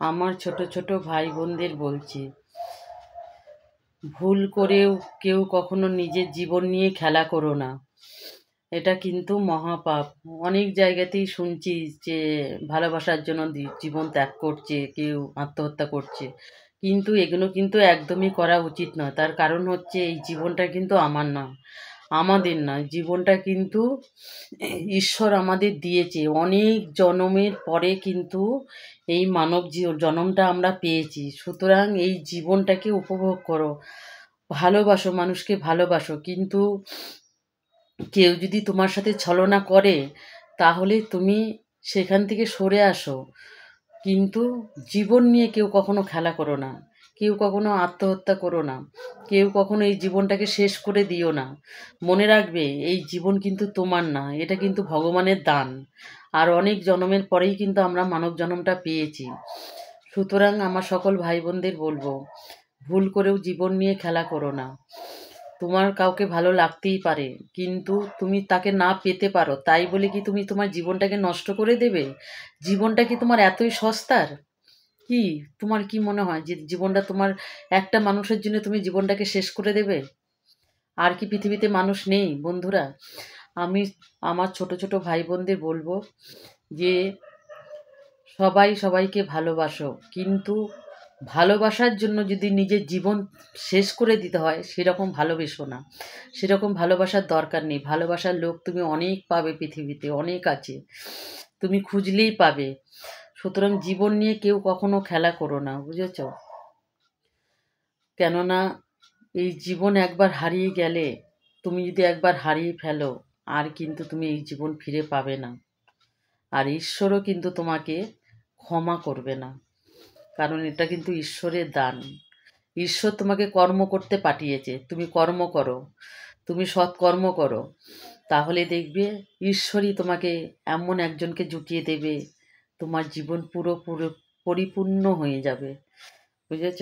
আমার ছোট ছোট ভাই বোনদের বলছি, ভুল করেও কেউ কখনো নিজের জীবন নিয়ে খেলা করো না। এটা কিন্তু মহাপাপ। অনেক জায়গাতেই শুনছি যে ভালোবাসার জন্য জীবন ত্যাগ করছে, কেউ আত্মহত্যা করছে। কিন্তু এগুলো কিন্তু একদমই করা উচিত নয়। তার কারণ হচ্ছে এই জীবনটা কিন্তু আমার না, আমাদের না। জীবনটা কিন্তু ঈশ্বর আমাদের দিয়েছে। অনেক জনমের পরে কিন্তু এই মানব জনমটা আমরা পেয়েছি। সুতরাং এই জীবনটাকে উপভোগ করো, ভালোবাসো, মানুষকে ভালোবাসো। কিন্তু কেউ যদি তোমার সাথে ছলনা করে, তাহলে তুমি সেখান থেকে সরে আসো। কিন্তু জীবন নিয়ে কেউ কখনো খেলা করো না, কেউ কখনো আত্মহত্যা করো না, কেউ কখনো এই জীবনটাকে শেষ করে দিও না। মনে রাখবে, এই জীবন কিন্তু তোমার না, এটা কিন্তু ভগবানের দান। আর অনেক জন্মের পরেই কিন্তু আমরা মানব জন্মটা পেয়েছি। সুতরাং আমার সকল ভাই বোনদের বলবো, ভুল করেও জীবন নিয়ে খেলা করো না। তোমার কাউকে ভালো লাগতেই পারে, কিন্তু তুমি তাকে না পেতে পারো তাই বলে কি তুমি তোমার জীবনটাকে নষ্ট করে দেবে? জীবনটা কি তোমার এতই সস্তার? কি তোমার কি মনে হয় যে জীবনটা তোমার, একটা মানুষের জন্য তুমি জীবনটাকে শেষ করে দেবে? আর কি পৃথিবীতে মানুষ নেই বন্ধুরা? আমি আমার ছোট ছোট ভাই বোনদের বলবো যে সবাই সবাইকে ভালোবাসো, কিন্তু ভালোবাসার জন্য যদি নিজের জীবন শেষ করে দিতে হয়, সেরকম ভালোবেসো না। সেরকম ভালোবাসার দরকার নেই। ভালোবাসার লোক তুমি অনেক পাবে, পৃথিবীতে অনেক আছে, তুমি খুঁজলেই পাবে। সুতরাং জীবন নিয়ে কেউ কখনো খেলা করো না, বুঝেছ? কেননা এই জীবন একবার হারিয়ে গেলে, তুমি যদি একবার হারিয়ে ফেলো, আর কিন্তু তুমি এই জীবন ফিরে পাবে না। আর ঈশ্বরও কিন্তু তোমাকে ক্ষমা করবে না, কারণ এটা কিন্তু ঈশ্বরের দান। ঈশ্বর তোমাকে কর্ম করতে পাঠিয়েছে, তুমি কর্ম করো, তুমি সৎকর্ম করো। তাহলে দেখবে ঈশ্বরই তোমাকে এমন একজনকে জুটিয়ে দেবে, তোমার জীবন পুরো পরিপূর্ণ হয়ে যাবে। বুঝেছ?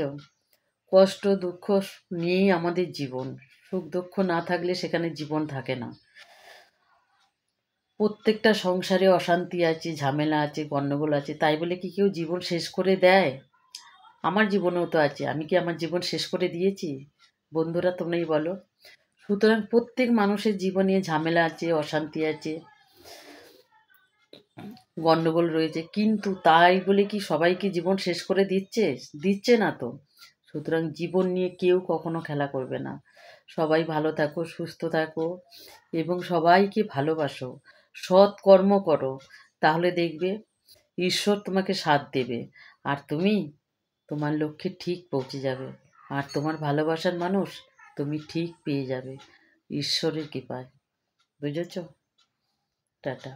কষ্ট দুঃখ নিয়েই আমাদের জীবন। সুখ দুঃখ না থাকলে সেখানে জীবন থাকে না। প্রত্যেকটা সংসারে অশান্তি আছে, ঝামেলা আছে, গণ্ডগোল আছে, তাই বলে কি কেউ জীবন শেষ করে দেয়? আমার জীবনেও তো আছে, আমি কি আমার জীবন শেষ করে দিয়েছি? বন্ধুরা, তোমরাই বলো। সুতরাং প্রত্যেক মানুষের জীবনে ঝামেলা আছে, অশান্তি আছে, গণ্ডগোল রয়েছে, কিন্তু তাই বলে কি সবাইকে জীবন শেষ করে দিচ্ছে? দিচ্ছে না তো। সুতরাং জীবন নিয়ে কেউ কখনো খেলা করবে না। সবাই ভালো থাকো, সুস্থ থাকো, এবং সবাইকে ভালোবাসো, সৎ কর্ম করো। তাহলে দেখবে ঈশ্বর তোমাকে সাথ দেবে, আর তুমি তোমার লক্ষ্যে ঠিক পৌঁছে যাবে। আর তোমার ভালোবাসার মানুষ তুমি ঠিক পেয়ে যাবে, ঈশ্বরের কৃপায়। বুঝেছ? টাটা।